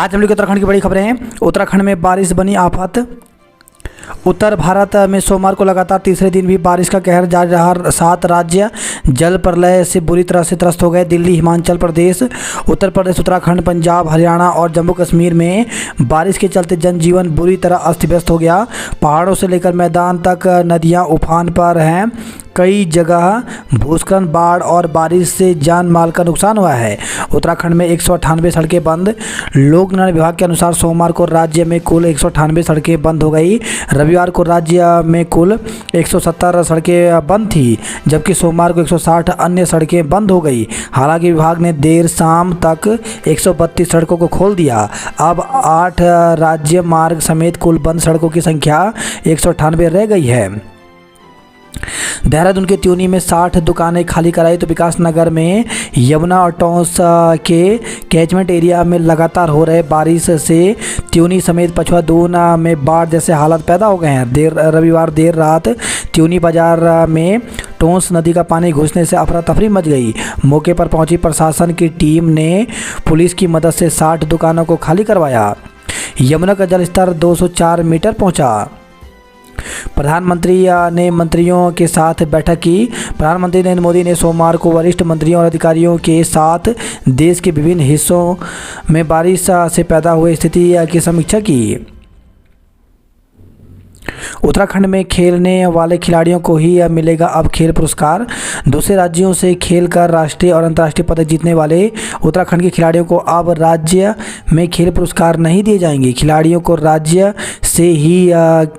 आज हम लोग उत्तराखंड की बड़ी खबरें हैं। उत्तराखंड में बारिश बनी आफत। उत्तर भारत में सोमवार को लगातार तीसरे दिन भी बारिश का कहर जारी रहा। 7 राज्य जल प्रलय से बुरी तरह से त्रस्त हो गए। दिल्ली, हिमाचल प्रदेश, उत्तर प्रदेश, उत्तराखंड, पंजाब, हरियाणा और जम्मू कश्मीर में बारिश के चलते जनजीवन बुरी तरह अस्त व्यस्त हो गया। पहाड़ों से लेकर मैदान तक नदियां उफान पर हैं। कई जगह भूस्खलन, बाढ़ और बारिश से जान माल का नुकसान हुआ है। उत्तराखंड में 198 सड़कें बंद। लोक निर्माण विभाग के अनुसार सोमवार को राज्य में कुल 198 सड़कें बंद हो गई। रविवार को राज्य में कुल 170 सड़कें बंद थी, जबकि सोमवार को 160 अन्य सड़कें बंद हो गई। हालांकि विभाग ने देर शाम तक 132 सड़कों को खोल दिया। अब 8 राज्य मार्ग समेत कुल बंद सड़कों की संख्या 198 रह गई है। देहरादून के त्यूनी में 60 दुकानें खाली कराई, तो विकास नगर में यमुना और टोंस के कैचमेंट एरिया में लगातार हो रहे बारिश से त्यूनी समेत पछुआ दून में बाढ़ जैसे हालात पैदा हो गए हैं। रविवार देर रात त्यूनी बाजार में टोंस नदी का पानी घुसने से अफरा तफरी मच गई। मौके पर पहुंची प्रशासन की टीम ने पुलिस की मदद से 60 दुकानों को खाली करवाया। यमुना का जलस्तर 204 मीटर पहुंचा। प्रधानमंत्री ने मंत्रियों के साथ बैठक की। प्रधानमंत्री नरेंद्र मोदी ने सोमवार को वरिष्ठ मंत्रियों और अधिकारियों के साथ देश के विभिन्न हिस्सों में बारिश से पैदा हुई स्थिति की समीक्षा की। उत्तराखंड में खेलने वाले खिलाड़ियों को ही मिलेगा अब खेल पुरस्कार। दूसरे राज्यों से खेल कर राष्ट्रीय और अंतर्राष्ट्रीय पदक जीतने वाले उत्तराखंड के खिलाड़ियों को अब राज्य में खेल पुरस्कार नहीं दिए जाएंगे। खिलाड़ियों को राज्य से ही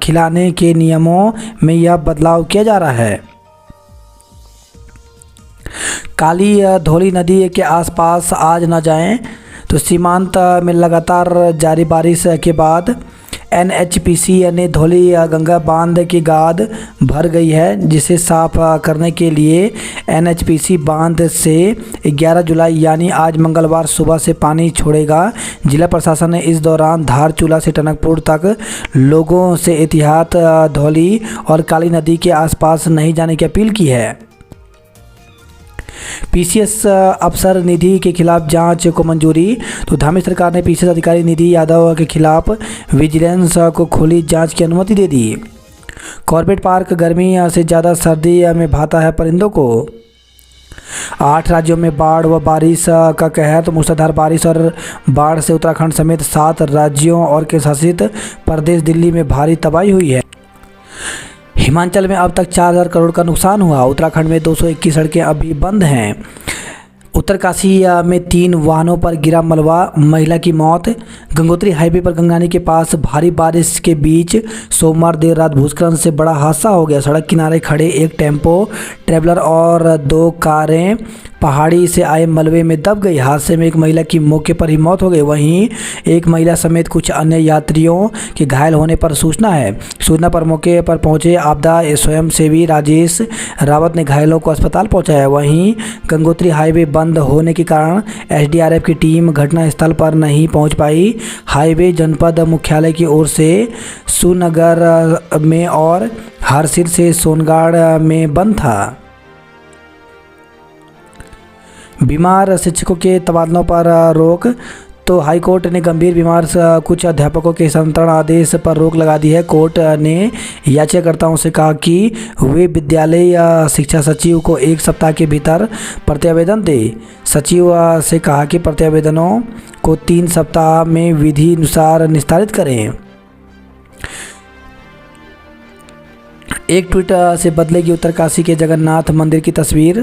खिलाने के नियमों में यह बदलाव किया जा रहा है। काली धौली नदी के आसपास आज न जाएं, तो सीमांत में लगातार जारी बारिश के बाद NHPC ने धौली गंगा बांध की गाद भर गई है, जिसे साफ करने के लिए NHPC बांध से 11 जुलाई यानी आज मंगलवार सुबह से पानी छोड़ेगा। जिला प्रशासन ने इस दौरान धारचूला से टनकपुर तक लोगों से एहतियात धौली और काली नदी के आसपास नहीं जाने की अपील की है। PCS अफसर निधि के खिलाफ जांच को मंजूरी। तो धामी सरकार ने PCS अधिकारी निधि यादव के खिलाफ विजिलेंस को खुली जांच की अनुमति दे दी। कॉर्बेट पार्क गर्मी से ज़्यादा सर्दी में भाता है परिंदों को। 8 राज्यों में बाढ़ व बारिश का कहर। तो मूसलाधार बारिश और बाढ़ से उत्तराखंड समेत 7 राज्यों और केंद्र शासित प्रदेश दिल्ली में भारी तबाही हुई है। हिमाचल में अब तक 4000 करोड़ का नुकसान हुआ। उत्तराखंड में 221 सड़कें अभी बंद हैं। उत्तरकाशी में 3 वाहनों पर गिरा मलबा, महिला की मौत। गंगोत्री हाईवे पर गंगानी के पास भारी बारिश के बीच सोमवार देर रात भूस्खलन से बड़ा हादसा हो गया। सड़क किनारे खड़े एक टेम्पो ट्रैवलर और 2 कारें पहाड़ी से आए मलबे में दब गई। हादसे में एक महिला की मौके पर ही मौत हो गई। वहीं एक महिला समेत कुछ अन्य यात्रियों के घायल होने पर सूचना पर मौके पर पहुंचे आपदा स्वयंसेवी राजेश रावत ने घायलों को अस्पताल पहुंचाया। वहीं गंगोत्री हाईवे बंद होने के कारण SDRF की टीम घटनास्थल पर नहीं पहुंच पाई। हाईवे जनपद मुख्यालय की ओर से सुनगर में और हरसिल से सोनगाड़ में बंद था। बीमार शिक्षकों के तबादलों पर रोक। तो हाईकोर्ट ने गंभीर बीमार कुछ अध्यापकों के स्थानांतरण आदेश पर रोक लगा दी है। कोर्ट ने याचिकाकर्ताओं से कहा कि वे विद्यालय शिक्षा सचिव को 1 सप्ताह के भीतर प्रत्यावेदन दें। सचिव से कहा कि प्रत्यावेदनों को 3 सप्ताह में विधि अनुसार निस्तारित करें। एक ट्वीट से बदलेगी उत्तरकाशी के जगन्नाथ मंदिर की तस्वीर।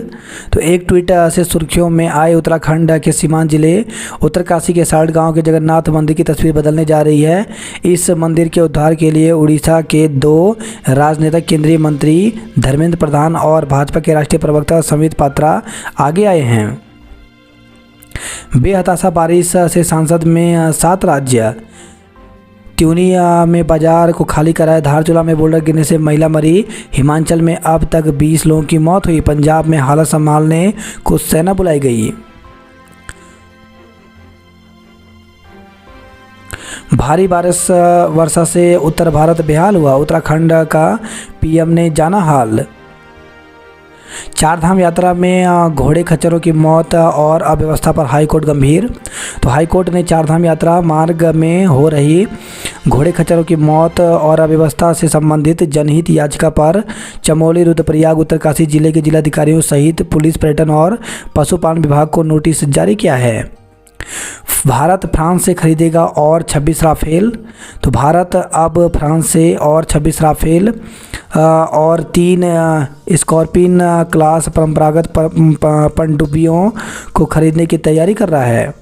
तो एक ट्वीट से सुर्खियों में आए उत्तराखंड के सीमांत जिले उत्तरकाशी के साल्ट गांव के जगन्नाथ मंदिर की तस्वीर बदलने जा रही है। इस मंदिर के उद्धार के लिए उड़ीसा के 2 राजनेता, केंद्रीय मंत्री धर्मेंद्र प्रधान और भाजपा के राष्ट्रीय प्रवक्ता संबित पात्रा आगे आए हैं। बेहताशा बारिश से सांसद में 7 राज्य। त्यूनी में बाजार को खाली कराया। धारचूला में बोल्डर गिरने से महिला मरी। हिमाचल में अब तक 20 लोगों की मौत हुई। पंजाब में हालत संभालने को सेना बुलाई गई। भारी बारिश वर्षा से उत्तर भारत बेहाल हुआ। उत्तराखंड का PM ने जाना हाल। चारधाम यात्रा में घोड़े खच्चरों की मौत और अव्यवस्था पर हाईकोर्ट गंभीर। तो हाईकोर्ट ने चारधाम यात्रा मार्ग में हो रही घोड़े खच्चरों की मौत और अव्यवस्था से संबंधित जनहित याचिका पर चमोली, रुद्रप्रयाग, उत्तरकाशी जिले के जिलाधिकारियों सहित पुलिस, पर्यटन और पशुपालन विभाग को नोटिस जारी किया है। भारत फ्रांस से खरीदेगा और 26 राफेल। तो भारत अब फ्रांस से और 26 राफेल और 3 स्कॉर्पियन क्लास परंपरागत पनडुब्बियों को खरीदने की तैयारी कर रहा है।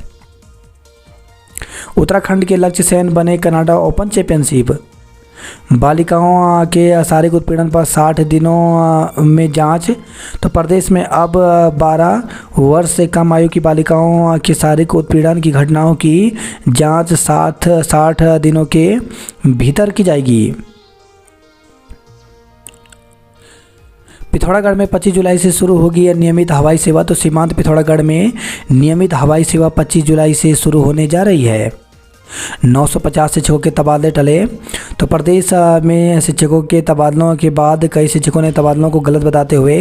उत्तराखंड के लक्ष्य सेन बने कनाडा ओपन चैंपियनशिप। बालिकाओं के शारीरिक उत्पीड़न पर 60 दिनों में जांच। तो प्रदेश में अब 12 वर्ष से कम आयु की बालिकाओं के शारीरिक उत्पीड़न की घटनाओं की जांच 60 दिनों के भीतर की जाएगी। पिथौरागढ़ में 25 जुलाई से शुरू होगी नियमित हवाई सेवा। तो सीमांत पिथौरागढ़ में नियमित हवाई सेवा 25 जुलाई से शुरू होने जा रही है। 950 शिक्षकों के तबादले टले। तो प्रदेश में शिक्षकों के तबादलों के बाद कई शिक्षकों ने तबादलों को गलत बताते हुए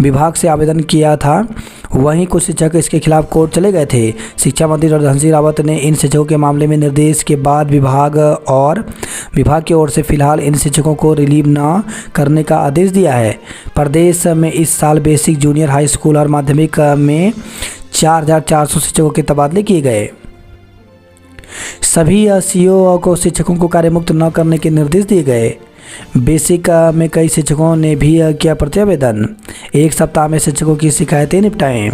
विभाग से आवेदन किया था। वहीं कुछ शिक्षक इसके खिलाफ कोर्ट चले गए थे। शिक्षा मंत्री डॉक्टर धन सिंह रावत ने इन शिक्षकों के मामले में निर्देश के बाद विभाग की ओर से फिलहाल इन शिक्षकों को रिलीव न करने का आदेश दिया है। प्रदेश में इस साल बेसिक, जूनियर, हाई स्कूल और माध्यमिक में 4400 शिक्षकों के तबादले किए गए। सभी सीईओ को शिक्षकों को कार्यमुक्त न करने के निर्देश दिए गए। बेसिक में कई शिक्षकों ने भी किया प्रत्यावेदन। 1 सप्ताह में शिक्षकों की शिकायतें निपटाएं।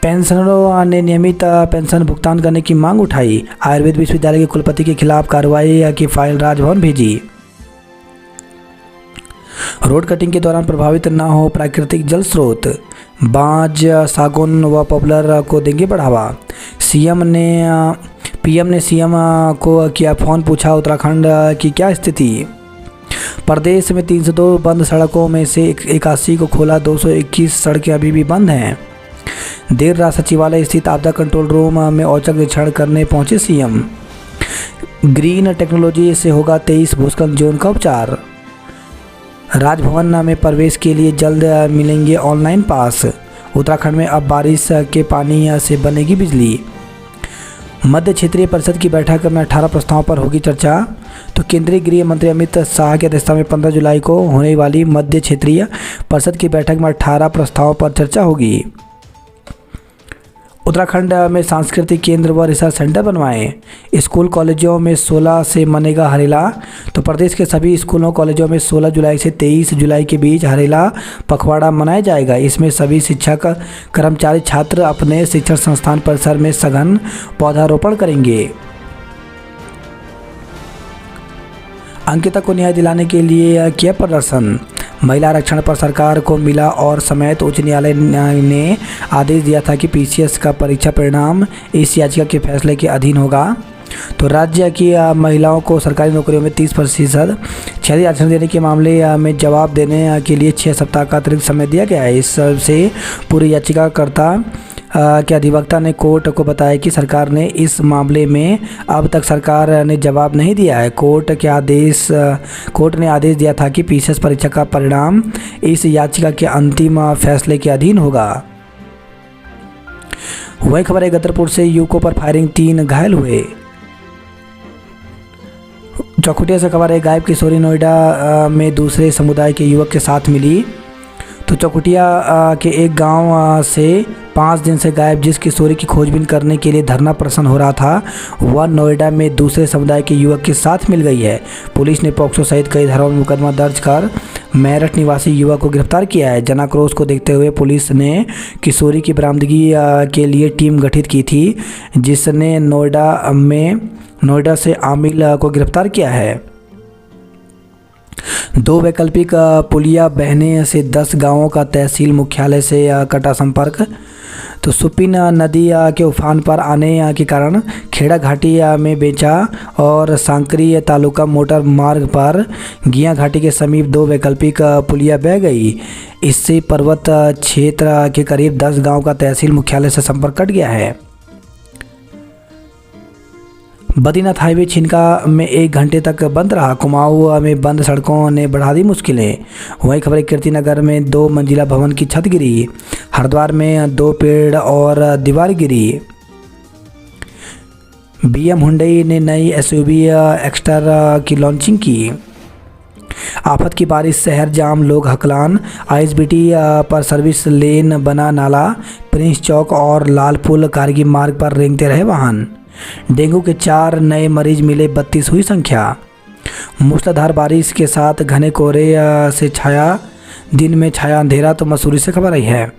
पेंशनरों ने नियमित पेंशन भुगतान करने की मांग उठाई। आयुर्वेद विश्वविद्यालय के कुलपति के खिलाफ कार्रवाई की फाइल राजभवन भेजी। रोड कटिंग के दौरान प्रभावित न हो प्राकृतिक जल स्रोत। बांज, सागौन व पॉपुलर को देंगे बढ़ावा। पीएम ने सीएम को किया फोन, पूछा उत्तराखंड की क्या स्थिति। प्रदेश में 302 बंद सड़कों में से 81 को खोला। 221 सड़कें अभी भी बंद हैं। देर रात सचिवालय स्थित आपदा कंट्रोल रूम में औचक निरीक्षण करने पहुंचे सीएम। ग्रीन टेक्नोलॉजी से होगा 23 भूस्खलन जोन का उपचार। राजभवन में प्रवेश के लिए जल्द मिलेंगे ऑनलाइन पास। उत्तराखंड में अब बारिश के पानी से बनेगी बिजली। मध्य क्षेत्रीय परिषद की बैठक में 18 प्रस्तावों पर होगी चर्चा। तो केंद्रीय गृह मंत्री अमित शाह की अध्यक्षता में 15 जुलाई को होने वाली मध्य क्षेत्रीय परिषद की बैठक में 18 प्रस्तावों पर चर्चा होगी। उत्तराखंड में सांस्कृतिक केंद्र व रिसर्च सेंटर बनवाएं। स्कूल कॉलेजों में 16 से मनेगा हरेला। तो प्रदेश के सभी स्कूलों कॉलेजों में 16 जुलाई से 23 जुलाई के बीच हरेला पखवाड़ा मनाया जाएगा। इसमें सभी शिक्षक, कर्मचारी, छात्र अपने शिक्षण संस्थान परिसर में सघन पौधारोपण करेंगे। अंकिता को न्याय दिलाने के लिए किया प्रदर्शन। महिला आरक्षण पर सरकार को मिला और समेत उच्च न्यायालय ने आदेश दिया था कि पीसीएस का परीक्षा परिणाम इस याचिका के फैसले के अधीन होगा। तो राज्य की महिलाओं को सरकारी नौकरियों में 30% क्षति आरक्षण देने के मामले में जवाब देने के लिए 6 सप्ताह का अतिरिक्त समय दिया गया है। इससे पूरी याचिकाकर्ता के अधिवक्ता ने कोर्ट को बताया कि सरकार ने इस मामले में अब तक सरकार ने जवाब नहीं दिया है। कोर्ट ने आदेश दिया था कि पीसीएस परीक्षा का परिणाम इस याचिका के अंतिम फैसले के अधीन होगा। वही खबर है गदरपुर से युवकों पर फायरिंग, 3 घायल हुए। चौखुटिया से खबर है गायब किशोरी नोएडा में दूसरे समुदाय के युवक के साथ मिली। तो चौखुटिया के एक गांव से 5 दिन से गायब जिस किशोरी की खोजबीन करने के लिए धरना प्रदर्शन हो रहा था, वह नोएडा में दूसरे समुदाय के युवक के साथ मिल गई है। पुलिस ने पॉक्सो सहित कई धाराओं में मुकदमा दर्ज कर मेरठ निवासी युवक को गिरफ्तार किया है। जनाक्रोश को देखते हुए पुलिस ने किशोरी की बरामदगी के लिए टीम गठित की थी, जिसने नोएडा से आमिल को गिरफ्तार किया है। 2 वैकल्पिक पुलिया बहने से 10 गांवों का तहसील मुख्यालय से कटा संपर्क। तो सुपिन नदी के उफान पर आने के कारण खेड़ा घाटी में बेचा और सांकरी तालुका मोटर मार्ग पर गिया घाटी के समीप 2 वैकल्पिक पुलिया बह गई। इससे पर्वत क्षेत्र के करीब 10 गांव का तहसील मुख्यालय से संपर्क कट गया है। बद्रीनाथ हाईवे छिनका में 1 घंटे तक बंद रहा। कुमाऊं में बंद सड़कों ने बढ़ा दी मुश्किलें। वहीं खबर कीर्तिनगर में 2 मंजिला भवन की छत गिरी। हरिद्वार में 2 पेड़ और दीवार गिरी। BM हुंडई ने नई SUV एक्स्टर की लॉन्चिंग की। आफत की बारिश, शहर जाम, लोग हकलान। ISBT पर सर्विस लेन बना नाला। प्रिंस चौक और लालपुल कारगिल मार्ग पर रेंगते रहे वाहन। डेंगू के 4 नए मरीज मिले, 32 हुई संख्या। मूसलाधार बारिश के साथ घने कोहरे से छाया, दिन में छाया अंधेरा। तो मसूरी से खबर आई है।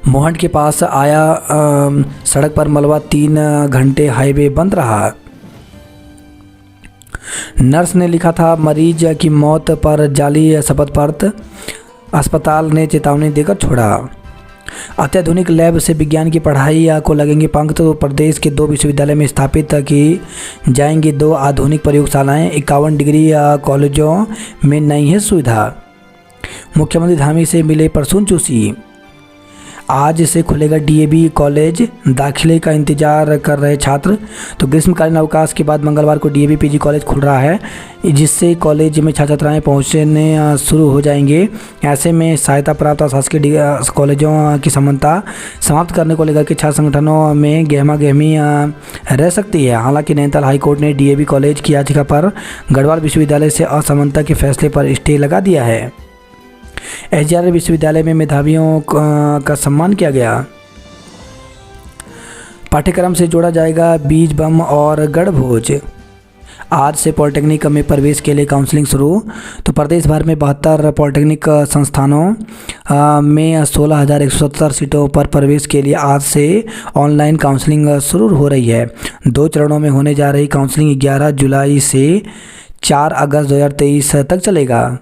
मोहंड के पास आया सड़क पर मलबा, 3 घंटे हाईवे बंद रहा। नर्स ने लिखा था मरीज की मौत पर जाली शपथ पत्र, अस्पताल ने चेतावनी देकर छोड़ा। अत्याधुनिक लैब से विज्ञान की पढ़ाई को लगेंगे पंख। तो प्रदेश के 2 विश्वविद्यालय में स्थापित की जाएंगी 2 आधुनिक प्रयोगशालाएं। 51 डिग्री कॉलेजों में नई है सुविधा। मुख्यमंत्री धामी से मिले प्रसून जोशी। आज से खुलेगा DAV कॉलेज, दाखिले का इंतजार कर रहे छात्र। तो ग्रीष्मकालीन अवकाश के बाद मंगलवार को DAV PG कॉलेज खुल रहा है, जिससे कॉलेज में छात्र छात्राएँ पहुँचने शुरू हो जाएंगे। ऐसे में सहायता प्राप्त शासकीय कॉलेजों की समानता समाप्त करने को लेकर के छात्र संगठनों में गहमा गहमी रह सकती है। हालांकि नैनीताल हाईकोर्ट ने DAV कॉलेज की याचिका पर गढ़वाल विश्वविद्यालय से असमानता के फैसले पर स्टे लगा दिया है। SGR विश्वविद्यालय में मेधावियों का सम्मान किया गया। पाठ्यक्रम से जोड़ा जाएगा बीज बम और गढ़भोज। आज से पॉलिटेक्निक में प्रवेश के लिए काउंसलिंग शुरू। तो प्रदेश भर में 72 पॉलिटेक्निक संस्थानों में 16,170 सीटों पर प्रवेश के लिए आज से ऑनलाइन काउंसलिंग शुरू हो रही है। 2 चरणों में होने जा रही काउंसलिंग 11 जुलाई से 4 अगस्त 2023 तक चलेगा।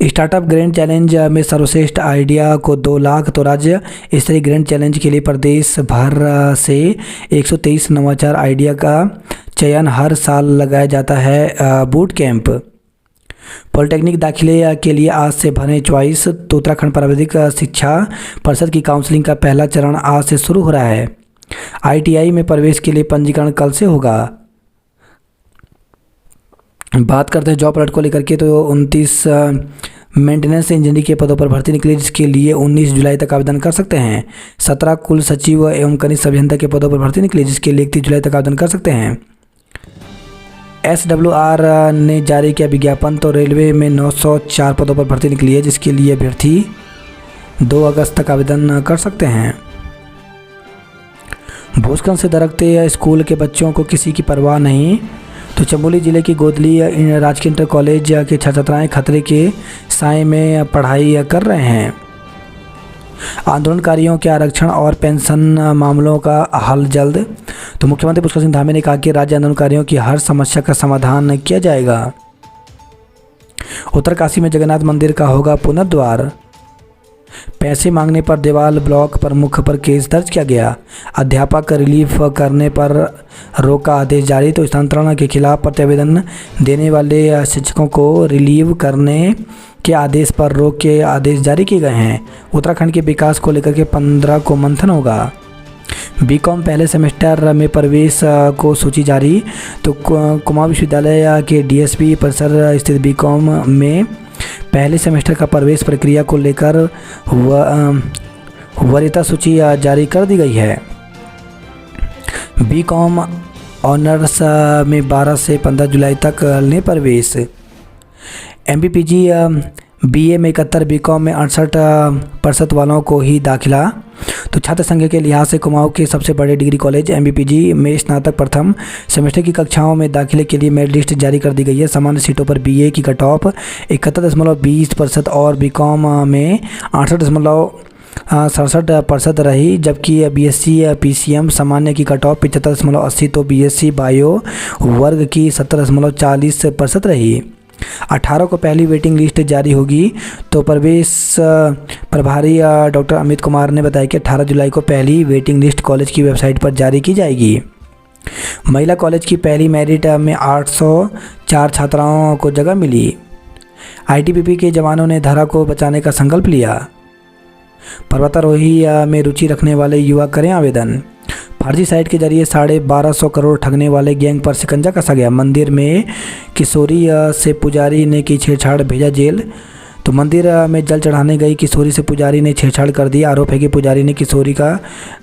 स्टार्टअप ग्रैंड चैलेंज में सर्वश्रेष्ठ आइडिया को 2 लाख। तो राज्य स्तरीय ग्रैंड चैलेंज के लिए प्रदेश भर से 123 नवाचार आइडिया का चयन हर साल लगाया जाता है। Boot camp. पॉलिटेक्निक दाखिले के लिए आज से भरें चॉइस। तो उत्तराखंड प्राविधिक शिक्षा परिषद की काउंसलिंग का पहला चरण आज से शुरू हो रहा है। ITI में प्रवेश के लिए पंजीकरण कल से होगा। बात करते हैं जॉब अलर्ट को लेकर के। तो 29 मेंटेनेंस इंजीनियरिंग के पदों पर भर्ती निकली, जिसके लिए 19 जुलाई तक आवेदन कर सकते हैं। 17 कुल सचिव एवं कनिष्ठ अभियंता के पदों पर भर्ती निकली, जिसके लिए 31 जुलाई तक आवेदन कर सकते हैं। SWR ने जारी किया विज्ञापन। तो रेलवे में 904 पदों पर भर्ती निकली है, जिसके लिए अभ्यर्थी 2 अगस्त तक आवेदन कर सकते हैं। भूस्खलन से दरकते स्कूल के बच्चों को किसी की परवाह नहीं। तो चमोली जिले की गोदली राजकीय इंटर कॉलेज के छात्र छात्राएँ खतरे के साए में पढ़ाई कर रहे हैं। आंदोलनकारियों के आरक्षण और पेंशन मामलों का हल जल्द। तो मुख्यमंत्री पुष्कर सिंह धामी ने कहा कि राज्य आंदोलनकारियों की हर समस्या का समाधान किया जाएगा। उत्तरकाशी में जगन्नाथ मंदिर का होगा पुनर्द्वार। पैसे मांगने पर देवाल ब्लॉक प्रमुख पर केस दर्ज किया गया। अध्यापक रिलीफ करने पर रोक का आदेश जारी। तो स्थानांतरण के खिलाफ प्रतिवेदन देने वाले शिक्षकों को रिलीव करने के आदेश पर रोक के आदेश जारी किए गए हैं। उत्तराखंड के विकास को लेकर के 15 को मंथन होगा। BCom पहले सेमेस्टर में प्रवेश को सूची जारी। तो कुमाऊं विश्वविद्यालय के DSP परिसर स्थित BCom में पहले सेमेस्टर का प्रवेश प्रक्रिया को लेकर वरीयता सूची जारी कर दी गई है। BCom ऑनर्स में 12 से 15 जुलाई तक लें प्रवेश। MPPG BA में 71, BCom में 68% वालों को ही दाखिला। तो छात्र संख्या के लिहाज से कुमाऊं के सबसे बड़े डिग्री कॉलेज MPPG में स्नातक प्रथम सेमेस्टर की कक्षाओं में दाखिले के लिए मेरिट लिस्ट जारी कर दी गई है। सामान्य सीटों पर BA की कट ऑफ 71.20% और BCom में 68.67% रही, जबकि BSc PCM सामान्य की कट ऑफ 75.80। तो BSc बायो वर्ग की 70.40% रही। 18 को पहली वेटिंग लिस्ट जारी होगी। तो प्रवेश प्रभारी डॉक्टर अमित कुमार ने बताया कि 18 जुलाई को पहली वेटिंग लिस्ट कॉलेज की वेबसाइट पर जारी की जाएगी। महिला कॉलेज की पहली मेरिट में 804 छात्राओं को जगह मिली। ITBP के जवानों ने धरा को बचाने का संकल्प लिया। पर्वतारोही में रुचि रखने वाले युवा करें आवेदन। फर्जी साइट के जरिए 1250 करोड़ ठगने वाले गैंग पर शिकंजा कसा गया। मंदिर में किशोरी से पुजारी ने की छेड़छाड़, भेजा जेल। तो मंदिर में जल चढ़ाने गई किशोरी से पुजारी ने छेड़छाड़ कर दी। आरोप है कि पुजारी ने किशोरी का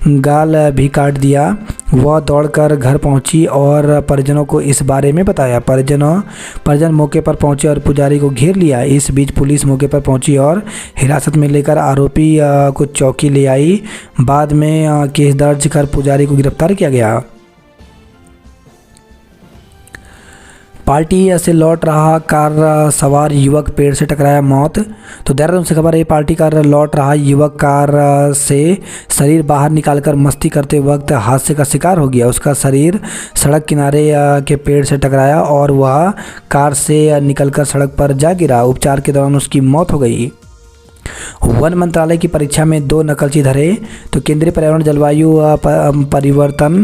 गाल भी काट दिया। वह दौड़कर घर पहुंची और परिजनों को इस बारे में बताया। परिजन मौके पर पहुंचे और पुजारी को घेर लिया। इस बीच पुलिस मौके पर पहुंची और हिरासत में लेकर आरोपी को चौकी ले आई। बाद में केस दर्ज कर पुजारी को गिरफ्तार किया गया। पार्टी से लौट रहा कार सवार युवक पेड़ से टकराया, मौत। तो देहरादून से खबर है, पार्टी कार लौट रहा युवक कार से शरीर बाहर निकालकर मस्ती करते वक्त हादसे का शिकार हो गया। उसका शरीर सड़क किनारे के पेड़ से टकराया और वह कार से निकलकर सड़क पर जा गिरा। उपचार के दौरान उसकी मौत हो गई। वन मंत्रालय की परीक्षा में 2 नकलची धरे। तो केंद्रीय पर्यावरण जलवायु परिवर्तन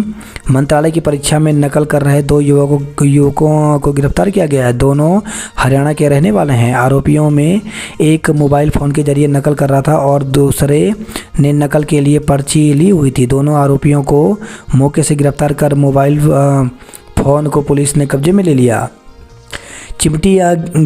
मंत्रालय की परीक्षा में नकल कर रहे 2 युवकों को गिरफ्तार किया गया है। दोनों हरियाणा के रहने वाले हैं। आरोपियों में एक मोबाइल फ़ोन के जरिए नकल कर रहा था और दूसरे ने नकल के लिए पर्ची ली हुई थी। दोनों आरोपियों को मौके से गिरफ्तार कर मोबाइल फ़ोन को पुलिस ने कब्जे में ले लिया। चिमटी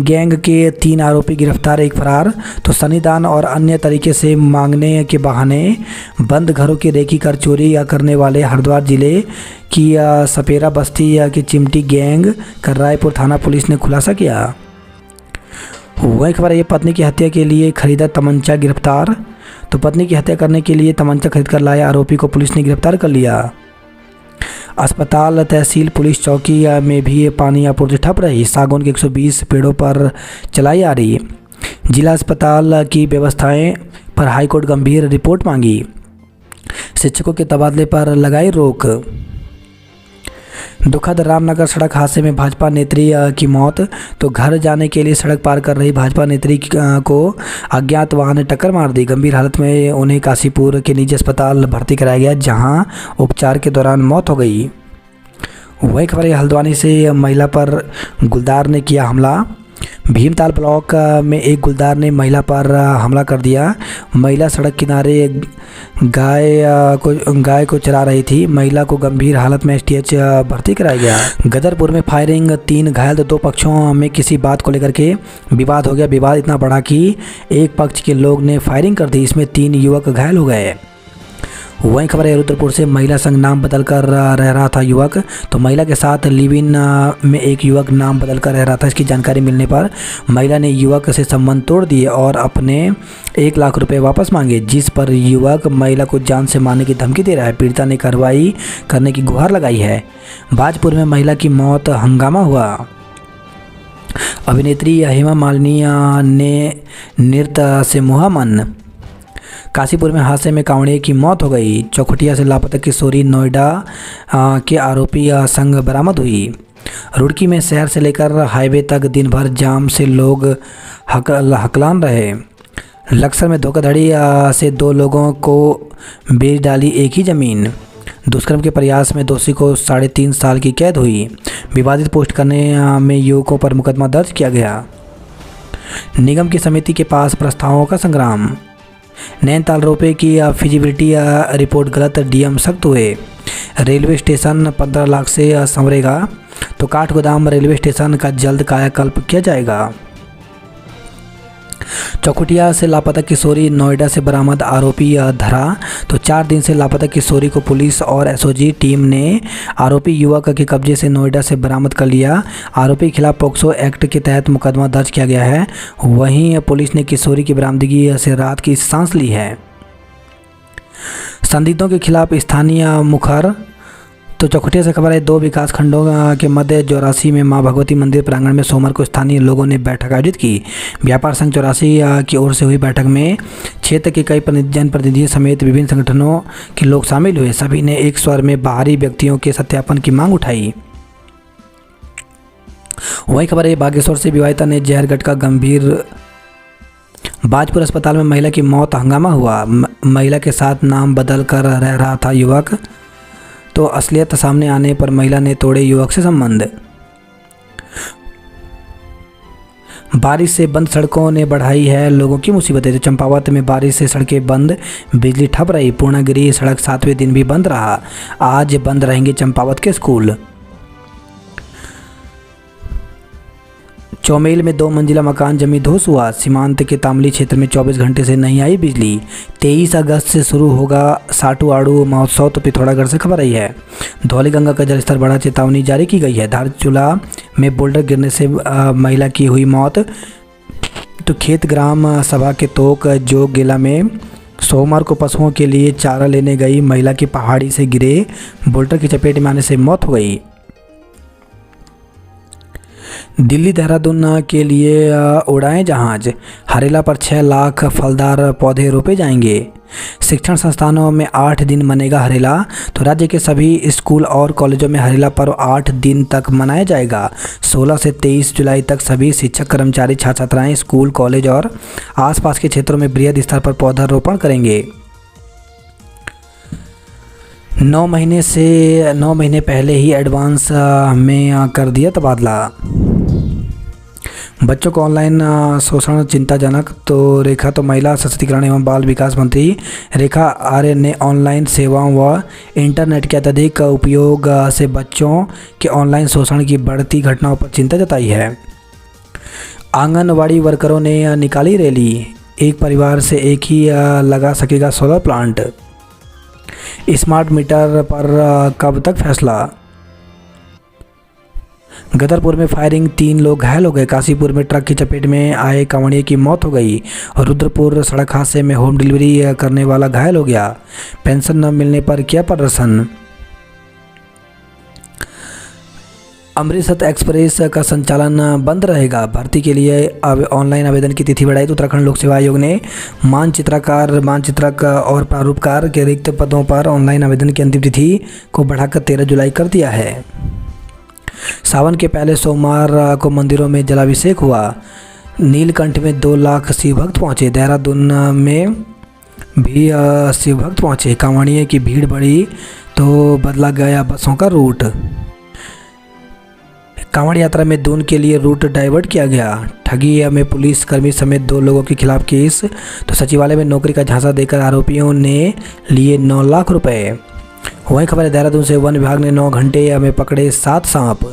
गैंग के 3 आरोपी गिरफ्तार, 1 फरार। तो सन्निधान और अन्य तरीके से मांगने के बहाने बंद घरों की रेकी कर चोरी करने वाले हरिद्वार जिले की सपेरा बस्ती की चिमटी गैंग का रायपुर थाना पुलिस ने खुलासा किया। वही खबर है, पत्नी की हत्या के लिए खरीदा तमंचा, गिरफ्तार। तो पत्नी की हत्या करने के लिए तमंचा खरीद कर लाए आरोपी को पुलिस ने गिरफ्तार कर लिया। अस्पताल, तहसील, पुलिस चौकी में भी पानी आपूर्ति ठप रही। सागौन के 120 पेड़ों पर चलाई आ रही। जिला अस्पताल की व्यवस्थाएं पर हाईकोर्ट गंभीर रिपोर्ट मांगी। शिक्षकों के तबादले पर लगाई रोक। दुखद रामनगर सड़क हादसे में भाजपा नेत्री की मौत। तो घर जाने के लिए सड़क पार कर रही भाजपा नेत्री को अज्ञात वाहन ने टक्कर मार दी। गंभीर हालत में उन्हें काशीपुर के निजी अस्पताल भर्ती कराया गया, जहां उपचार के दौरान मौत हो गई। वही खबर है, हल्द्वानी से महिला पर गुलदार ने किया हमला। भीमताल ब्लॉक में एक गुलदार ने महिला पर हमला कर दिया। महिला सड़क किनारे गाय को चरा रही थी। महिला को गंभीर हालत में एसटीएच भर्ती कराया गया। गदरपुर में फायरिंग, 3 घायल। तो 2 पक्षों में किसी बात को लेकर के विवाद हो गया। विवाद इतना बड़ा कि एक पक्ष के लोग ने फायरिंग कर दी। इसमें 3 युवक घायल हो गए। वहीं खबर है, रुद्रपुर से महिला संग नाम बदलकर रह रहा था युवक। तो महिला के साथ लिव इन में एक युवक नाम बदलकर रह रहा था। इसकी जानकारी मिलने पर महिला ने युवक से संबंध तोड़ दिए और अपने 1 लाख रुपए वापस मांगे, जिस पर युवक महिला को जान से मारने की धमकी दे रहा है। पीड़िता ने कार्रवाई करने की गुहार लगाई है। बाजपुर में महिला की मौत, हंगामा हुआ। अभिनेत्री हेमा मालिनी ने नृत्य से मुहा मन। काशीपुर में हादसे में कांवड़िए की मौत हो गई। चौखुटिया से लापता किशोरी नोएडा के आरोपी संग बरामद हुई। रुड़की में शहर से लेकर हाईवे तक दिन भर जाम से लोग हकलान रहे। लक्सर में धोखाधड़ी से 2 लोगों को बेच डाली एक ही ज़मीन। दुष्कर्म के प्रयास में दोषी को 3.5 साल की कैद हुई। विवादित पोस्ट करने में युवकों पर मुकदमा दर्ज किया गया। निगम की समिति के पास प्रस्तावों का संग्राम। नैनीताल रोपवे की फिजिबिलिटी रिपोर्ट गलत, डीएम सख्त हुए। रेलवे स्टेशन 15 लाख से संवरेगा। तो काठगोदाम रेलवे स्टेशन का जल्द कायाकल्प किया जाएगा। चौखुटिया से लापता किशोरी नोएडा से बरामद, आरोपी धरा। तो 4 दिन से लापता किशोरी को पुलिस और एसओजी टीम ने आरोपी युवक के कब्जे से नोएडा से बरामद कर लिया। आरोपी के खिलाफ पोक्सो एक्ट के तहत मुकदमा दर्ज किया गया है। वहीं पुलिस ने किशोरी की बरामदगी से राहत की सांस ली है। संदिग्धों के खिलाफ स्थानीय मुखर। तो चौखुटिया से खबर है, 2 विकास खंडों के मध्य 84 में मां भगवती मंदिर प्रांगण में सोमवार को स्थानीय लोगों ने बैठक आयोजित की। व्यापार संघ 84 की ओर से हुई बैठक में क्षेत्र के कई जनप्रतिनिधियों समेत विभिन्न संगठनों के लोग शामिल हुए। सभी ने एक स्वर में बाहरी व्यक्तियों के सत्यापन की मांग उठाई। वही खबर है, बागेश्वर से विवाहिता ने जहर गटका, गंभीर। बाजपुर अस्पताल में महिला की मौत, हंगामा हुआ। महिला के साथ नाम बदल कर रह रहा था युवक। तो असलियत सामने आने पर महिला ने तोड़े युवक से संबंध। बारिश से बंद सड़कों ने बढ़ाई है लोगों की मुसीबतें। तो चंपावत में बारिश से सड़कें बंद, बिजली ठप रही। पूर्णागिरी सड़क 7वें दिन भी बंद रहा। आज बंद रहेंगे चंपावत के स्कूल। चौमेल में 2 मंजिला मकान जमी धूस हुआ। सीमांत के तामली क्षेत्र में 24 घंटे से नहीं आई बिजली। 23 अगस्त से शुरू होगा साटू आड़ू महोत्सव। तो पिथौरागढ़ से खबर आई है। धौलीगंगा का जलस्तर बढ़ा, चेतावनी जारी की गई है। धारचूला में बोल्डर गिरने से महिला की हुई मौत। तो खेत ग्राम सभा के तोक जोग गेला में सोमवार को पशुओं के लिए चारा लेने गई महिला की पहाड़ी से गिरे बोल्डर की चपेट में आने से मौत हो गई। दिल्ली देहरादून के लिए उड़ाएं जहाज। हरेला पर 6 लाख फलदार पौधे रोपे जाएंगे। शिक्षण संस्थानों में 8 दिन मनेगा हरेला। तो राज्य के सभी स्कूल और कॉलेजों में हरेला पर्व 8 दिन तक मनाया जाएगा। 16 से 23 जुलाई तक सभी शिक्षक कर्मचारी छात्र छात्राएं स्कूल कॉलेज और आसपास के क्षेत्रों में बृहद स्तर पर पौधारोपण करेंगे। 9 महीने पहले ही एडवांस में कर दिया तबादला। बच्चों को ऑनलाइन शोषण चिंताजनक। तो रेखा तो महिला सशक्तिकरण एवं बाल विकास मंत्री रेखा आर्य ने ऑनलाइन सेवाओं व इंटरनेट के अत्यधिक उपयोग से बच्चों के ऑनलाइन शोषण की बढ़ती घटनाओं पर चिंता जताई है। आंगनवाड़ी वर्करों ने निकाली रैली। एक परिवार से एक ही लगा सकेगा सोलर प्लांट। स्मार्ट मीटर पर कब तक फैसला। गदरपुर में फायरिंग, 3 लोग घायल हो गए। काशीपुर में ट्रक की चपेट में आए कांवड़िये की मौत हो गई। रुद्रपुर सड़क हादसे में होम डिलीवरी करने वाला घायल हो गया। पेंशन न मिलने पर किया प्रदर्शन। अमृतसर एक्सप्रेस का संचालन बंद रहेगा। भर्ती के लिए ऑनलाइन आवेदन की तिथि बढ़ाई। तो उत्तराखंड लोक सेवा आयोग ने मानचित्रक और प्रारूपकार के रिक्त पदों पर ऑनलाइन आवेदन की अंतिम तिथि को बढ़ाकर 13 जुलाई कर दिया है। सावन के पहले सोमवार को मंदिरों में जलाभिषेक हुआ। नीलकंठ में 2 लाख शिव भक्त पहुँचे। देहरादून में भी शिव भक्त पहुँचे। कांवड़िये की भीड़ बढ़ी तो बदला गया बसों का रूट। कांवड़ यात्रा में दून के लिए रूट डाइवर्ट किया गया। ठगी में पुलिस कर्मी समेत 2 लोगों के खिलाफ केस। तो सचिवालय में नौकरी का झांसा देकर आरोपियों ने लिए 9 लाख रुपए। वहीं खबर है देहरादून से वन विभाग ने 9 घंटे में पकड़े 7 सांप।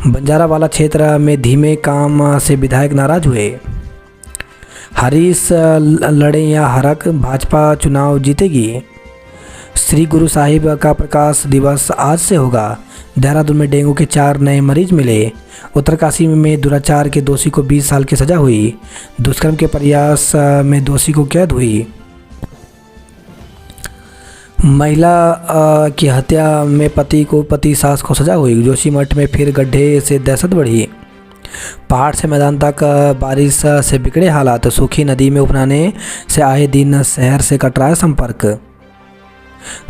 बंजारावाला क्षेत्र में धीमे काम से विधायक नाराज हुए। हरीश लड़े या हरक, भाजपा चुनाव जीतेगी। श्री गुरु साहिब का प्रकाश दिवस आज से होगा। देहरादून में डेंगू के 4 नए मरीज मिले। उत्तरकाशी में दुराचार के दोषी को 20 साल की सजा हुई। दुष्कर्म के प्रयास में दोषी को कैद हुई। महिला की हत्या में पति सास को सजा हुई। जोशीमठ में फिर गड्ढे से दहशत बढ़ी। पहाड़ से मैदान तक बारिश से बिगड़े हालात। सूखी नदी में उफनाने से आए दिन शहर से कट रहा है संपर्क।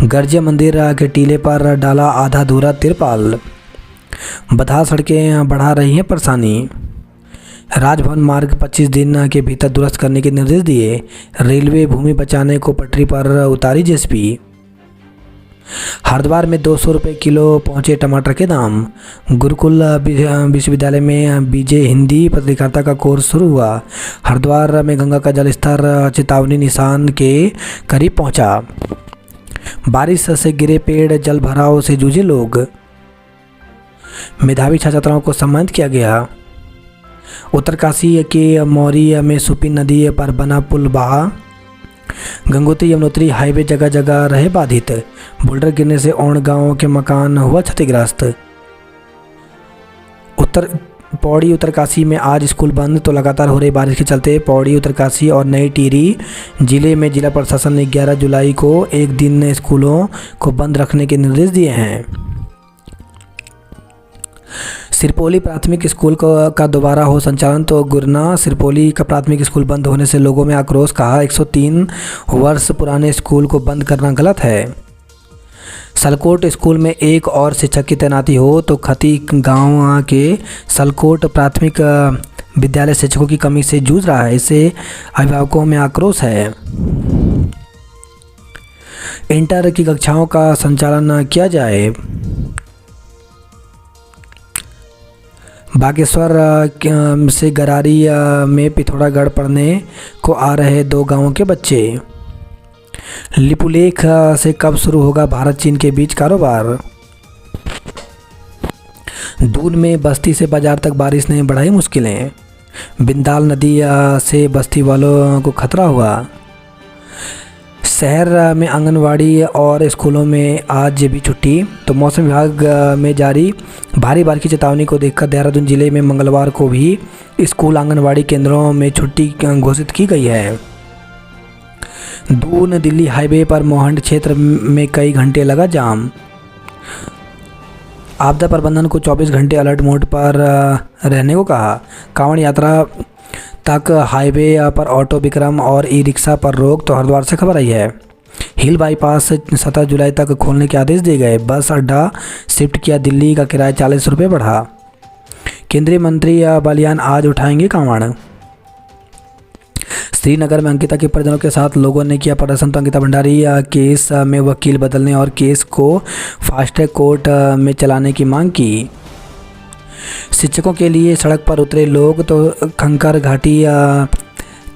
गर्जिया मंदिर के टीले पर डाला आधा अधूरा तिरपाल। बधा सड़कें बढ़ा रही हैं परेशानी। राजभवन मार्ग 25 दिन के भीतर दुरुस्त करने के निर्देश दिए। रेलवे भूमि बचाने को पटरी पर उतारी जेएसपी। हरिद्वार में 200 रुपये किलो पहुँचे टमाटर के दाम। गुरुकुल विश्वविद्यालय में बीजे हिंदी पत्रकारिता का कोर्स शुरू हुआ। हरिद्वार में गंगा का जलस्तर चेतावनी निशान के करीब पहुँचा। बारिश से गिरे पेड़, जल भराव से जूझे लोग। मेधावी छात्र छात्राओं को सम्मानित किया गया। उत्तरकाशी के मौरी में सुपी नदी पर बना पुल बहा। गंगोत्री यमुनोत्री हाईवे जगह जगह रहे बाधित। बोल्डर गिरने से औण गांव के मकान हुआ क्षतिग्रस्त। पौड़ी उत्तरकाशी में आज स्कूल बंद। तो लगातार हो रही बारिश के चलते पौड़ी, उत्तरकाशी और नई टिहरी जिले में जिला प्रशासन ने 11 जुलाई को एक दिन स्कूलों को बंद रखने के निर्देश दिए हैं। सिरपोली प्राथमिक स्कूल का दोबारा हो संचालन। तो गुरना सिरपोली का प्राथमिक स्कूल बंद होने से लोगों में आक्रोश। कहा 103 वर्ष पुराने स्कूल को बंद करना गलत है। सलकोट स्कूल में एक और शिक्षक की तैनाती हो। तो खती गांव के सलकोट प्राथमिक विद्यालय शिक्षकों की कमी से जूझ रहा है। इससे अभिभावकों में आक्रोश है। इंटर की कक्षाओं का संचालन किया जाए। बागेश्वर से गरारी में पिथौरागढ़ पढ़ने को आ रहे 2 गांवों के बच्चे। लिपुलेख से कब शुरू होगा भारत चीन के बीच कारोबार। दून में बस्ती से बाजार तक बारिश ने बढ़ाई मुश्किलें। बिंदाल नदी से बस्ती वालों को खतरा हुआ। शहर में आंगनवाड़ी और स्कूलों में आज भी छुट्टी। तो मौसम विभाग में जारी भारी बारिश की चेतावनी को देखकर देहरादून जिले में मंगलवार को भी स्कूल आंगनवाड़ी केंद्रों में छुट्टी घोषित की गई है। दून दिल्ली हाईवे पर मोहंड क्षेत्र में कई घंटे लगा जाम। आपदा प्रबंधन को 24 घंटे अलर्ट मोड पर रहने को कहा। कांवड़ यात्रा तक हाईवे पर ऑटो विक्रम और ई रिक्शा पर रोक। तो हरिद्वार से खबर आई है। हिल बाईपास 17 जुलाई तक खोलने के आदेश दिए गए। बस अड्डा शिफ्ट किया दिल्ली का किराया 40 रुपये बढ़ा। केंद्रीय मंत्री बालियान आज उठाएंगे कांवड़। श्रीनगर में अंकिता के परिजनों के साथ लोगों ने किया प्रदर्शन। तो अंकिता भंडारी केस में वकील बदलने और केस को फास्ट ट्रैक कोर्ट में चलाने की मांग की। शिक्षकों के लिए सड़क पर उतरे लोग। तो खंकर घाटी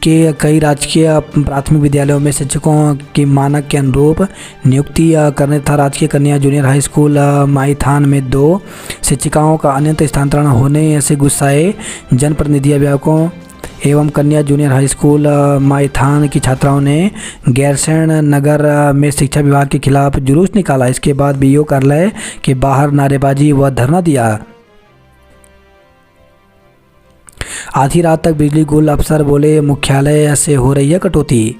के कई राजकीय प्राथमिक विद्यालयों में शिक्षकों की मानक के अनुरूप नियुक्ति करने तथा राजकीय कन्या जूनियर हाई स्कूल माईथान में 2 शिक्षिकाओं का अन्यत्र स्थानांतरण होने से गुस्साए जनप्रतिनिधि अभिभावकों एवं कन्या जूनियर हाई स्कूल माईथान की छात्राओं ने गैरसैंण नगर में शिक्षा विभाग के खिलाफ जुलूस निकाला। इसके बाद बीईओ कार्यालय के बाहर नारेबाजी व धरना दिया। आधी रात तक बिजली गुल। अफसर बोले मुख्यालय से हो रही है कटौती।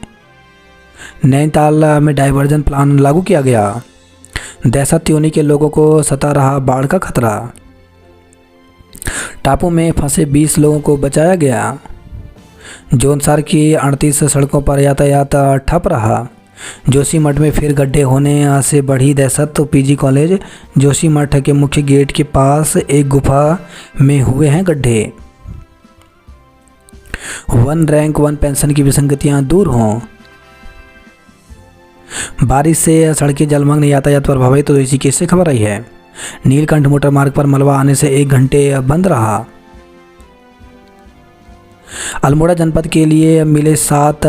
नैनीताल में डाइवर्जन प्लान लागू किया गया। दहशत त्योनी के लोगों को सता रहा बाढ़ का खतरा। टापू में फंसे 20 लोगों को बचाया गया। जौनसार की 38 सड़कों पर यातायात ठप रहा। जोशीमठ में फिर गड्ढे होने से बढ़ी दहशत। तो पीजी कॉलेज जोशीमठ के मुख्य गेट के पास एक गुफा में हुए हैं गड्ढे। 1 रैंक 1 पेंशन की विसंगतियां दूर हों। बारिश से सड़कें जलमग्न, यातायात प्रभावित। तो इसी केस से खबर आई है। नीलकंठ मोटर मार्ग पर मलबा आने से 1 घंटे बंद रहा। अल्मोड़ा जनपद के लिए मिले 7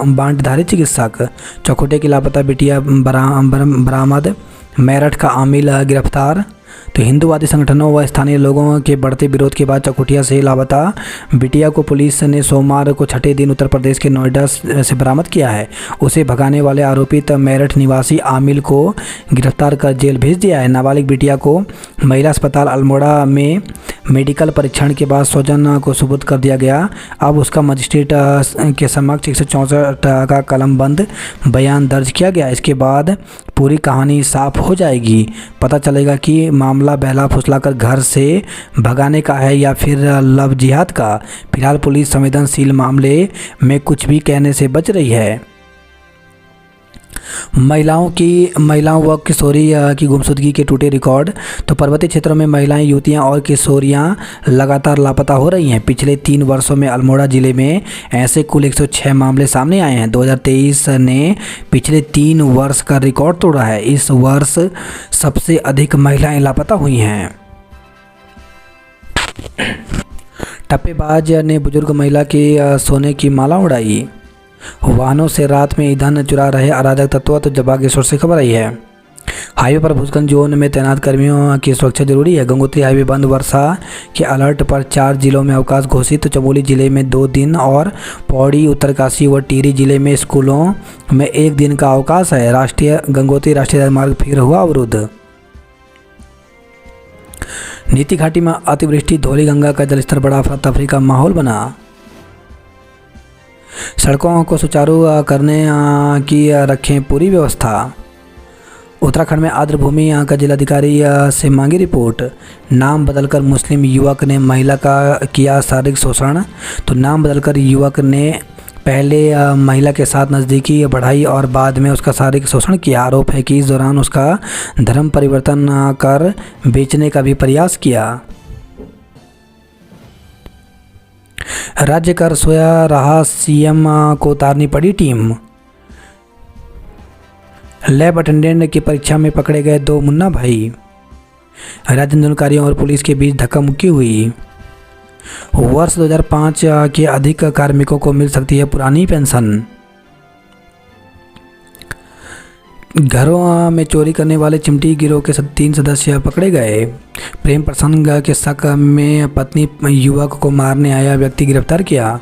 बांटधारी चिकित्सक। चौखुटे की लापता बिटिया बरामद। मेरठ का आमिल गिरफ्तार। तो हिंदूवादी संगठनों व स्थानीय लोगों के बढ़ते विरोध के बाद चौखुटिया से लापता बिटिया को पुलिस ने सोमवार को छठे दिन उत्तर प्रदेश के नोएडा से बरामद किया है। उसे भगाने वाले आरोपित मेरठ निवासी आमिल को गिरफ्तार कर जेल भेज दिया है। नाबालिग बिटिया को महिला अस्पताल अल्मोड़ा में मेडिकल परीक्षण के बाद स्वजन को सुपुर्द कर दिया गया। अब उसका मजिस्ट्रेट के समक्ष 164 का कलमबंद बयान दर्ज किया गया। इसके बाद पूरी कहानी साफ हो जाएगी। पता चलेगा कि मामला बहला फुसलाकर घर से भगाने का है या फिर लव जिहाद का। फिलहाल पुलिस संवेदनशील मामले में कुछ भी कहने से बच रही है। महिलाओं व किशोरी की गुमशुदगी के टूटे रिकॉर्ड। तो पर्वतीय क्षेत्रों में महिलाएं, युवतियां और किशोरियां लगातार लापता हो रही हैं। पिछले 3 वर्षों में अल्मोड़ा जिले में ऐसे कुल 106 मामले सामने आए हैं। 2023 ने पिछले 3 वर्ष का रिकॉर्ड तोड़ा है। इस वर्ष सबसे अधिक महिलाएं लापता हुई हैं। टप्पेबाज ने बुजुर्ग महिला की सोने की माला उड़ाई। वाहनों से रात में ईंधन चुरा रहे अराजक तत्व। तो बागेश्वर से खबर आई है। हाईवे पर भूस्खलन जोन में तैनात कर्मियों की सुरक्षा जरूरी है। गंगोत्री हाईवे बंद। वर्षा के अलर्ट पर 4 जिलों में अवकाश घोषित। चमोली जिले में 2 दिन और पौड़ी, उत्तरकाशी व टिहरी जिले में स्कूलों में 1 दिन का अवकाश है। गंगोत्री राष्ट्रीय राजमार्ग फिर हुआ अवरुद्ध। नीति घाटी में अतिवृष्टि। धौलीगंगा का जलस्तर बढ़ा। अफरा तफरी का माहौल बना। सड़कों को सुचारू करने की रखें पूरी व्यवस्था। उत्तराखंड में आर्द्रभूमि का जिलाधिकारी से मांगी रिपोर्ट। नाम बदलकर मुस्लिम युवक ने महिला का किया शारीरिक शोषण। तो नाम बदलकर युवक ने पहले महिला के साथ नज़दीकी बढ़ाई और बाद में उसका शारीरिक शोषण किया। आरोप है कि इस दौरान उसका धर्म परिवर्तन कर बेचने का भी प्रयास किया। राज्य कर सोया रहा, सीएम को उतारनी पड़ी टीम। लैब अटेंडेंट की परीक्षा में पकड़े गए 2 मुन्ना भाई। राज्य आंदोलनकारियों और पुलिस के बीच धक्का मुक्की हुई। वर्ष 2005 के अधिक कार्मिकों को मिल सकती है पुरानी पेंशन। घरों में चोरी करने वाले चिमटी गिरोह के 3 सदस्य पकड़े गए। प्रेम प्रसंग के शक में पत्नी युवक को मारने आया व्यक्ति गिरफ्तार किया।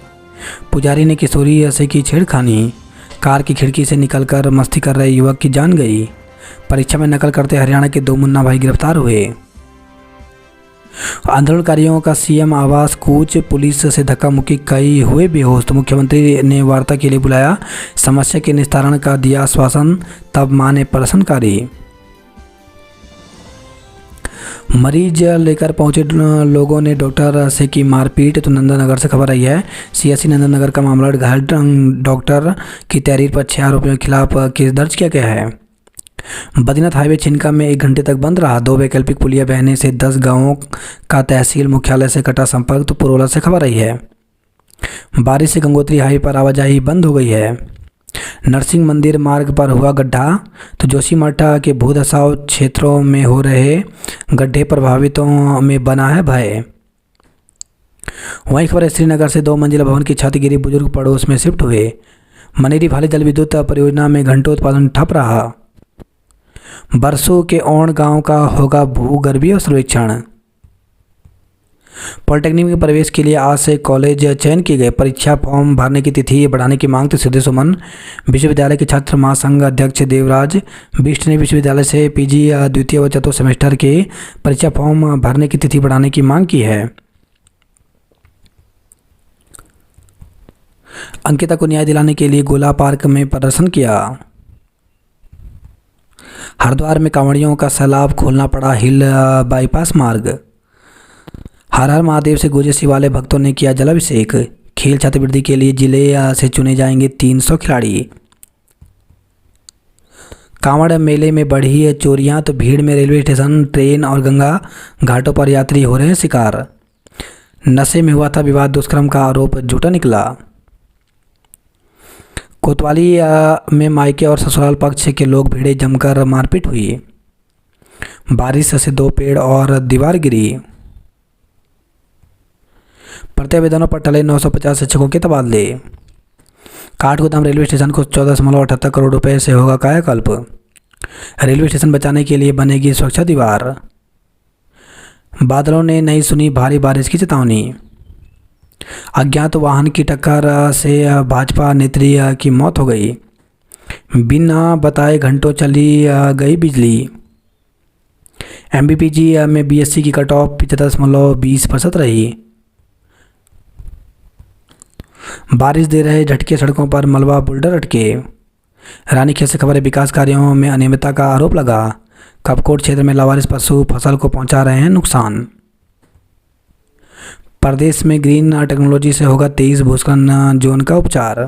पुजारी ने किशोरी से की छेड़खानी। कार की खिड़की से निकलकर मस्ती कर रहे युवक की जान गई। परीक्षा में नकल करते हरियाणा के 2 मुन्ना भाई गिरफ्तार हुए। आंदोलनकारियों का सीएम आवास कूच, पुलिस से धक्का मुक्की, कई हुए बेहोश तो मुख्यमंत्री ने वार्ता के लिए बुलाया। समस्या के निस्तारण का दिया आश्वासन, तब माने प्रदर्शनकारी। मरीज लेकर पहुंचे लोगों ने डॉक्टर से की मारपीट तो नंदनगर से खबर आई है। सीएससी नंदनगर का मामला, घायल डॉक्टर की तहरीर पर 6 आरोपियों के खिलाफ केस दर्ज किया गया है। बद्रीनाथ हाईवे छिनका में 1 घंटे तक बंद रहा। 2 वैकल्पिक पुलिया बहने से 10 गांवों का तहसील मुख्यालय से कटा संपर्क तो पुरोला से खबर आई है। बारिश से गंगोत्री हाईवे पर आवाजाही बंद हो गई है। नरसिंह मंदिर मार्ग पर हुआ गड्ढा तो जोशीमठ के भूदसाव क्षेत्रों में हो रहे गड्ढे प्रभावितों में बना है भय। वहीं खबर श्रीनगर से 2 मंजिला भवन की छत गिरी, बुजुर्ग पड़ोस में शिफ्ट हुए। मनेरी भाली जल विद्युत परियोजना में घंटों उत्पादन ठप रहा। बरसों के ओण गांव का होगा भूगर्भीय सर्वेक्षण। पॉलिटेक्निक में प्रवेश के लिए आज से कॉलेज चयन किए गए। परीक्षा फॉर्म भरने की तिथि बढ़ाने की मांग तो सीधे सुमन। विश्वविद्यालय के छात्र महासंघ अध्यक्ष देवराज बिष्ट ने विश्वविद्यालय से पीजी द्वितीय व चतुर्थ सेमेस्टर के परीक्षा फॉर्म भरने की तिथि बढ़ाने की मांग की है। अंकिता को न्याय दिलाने के लिए गोला पार्क में प्रदर्शन किया। हरिद्वार में कांवड़ियों का सैलाब, खोलना पड़ा हिल बाईपास मार्ग। हर हर महादेव से गूंजे शिवालय, भक्तों ने किया जलाभिषेक। खेल छात्रवृत्ति के लिए जिले से चुने जाएंगे 300 खिलाड़ी। कांवड़ मेले में बढ़ी चोरियां तो भीड़ में रेलवे स्टेशन, ट्रेन और गंगा घाटों पर यात्री हो रहे हैं शिकार। नशे में हुआ था विवाद, दुष्कर्म का आरोप झूठा निकला। कोतवाली में मायके और ससुराल पक्ष के लोग भिड़े, जमकर मारपीट हुई। बारिश से 2 पेड़ और दीवार गिरी। प्रत्यावेदनों पर टले 950 शिक्षकों के तबादले। काठगोदाम रेलवे स्टेशन को 14.78 करोड़ रुपए से होगा कायाकल्प। रेलवे स्टेशन बचाने के लिए बनेगी सुरक्षा दीवार। बादलों ने नहीं सुनी भारी बारिश की चेतावनी। अज्ञात वाहन की टक्कर से भाजपा नेत्री की मौत हो गई। बिना बताए घंटों चली गई बिजली। एमबीपीजी में बीएससी की कट ऑफ 75.20% रही। बारिश दे रहे झटके, सड़कों पर मलबा बुलडर अटके। रानीखेत से खबर है, विकास कार्यों में अनियमितता का आरोप लगा। कपकोट क्षेत्र में लावारिस पशु फसल को पहुंचा रहे हैं नुकसान। प्रदेश में ग्रीन टेक्नोलॉजी से होगा 23 भूस्खलन जोन का उपचार।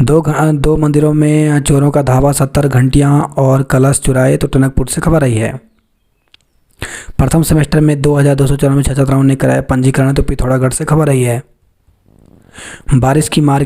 2 मंदिरों में चोरों का धावा, 70 घंटियां और कलश चुराए तो टनकपुर से खबर आई है। प्रथम सेमेस्टर में 2294 छात्राओं ने कराया पंजीकरण तो पिथौरागढ़ से खबर आई है। बारिश की मार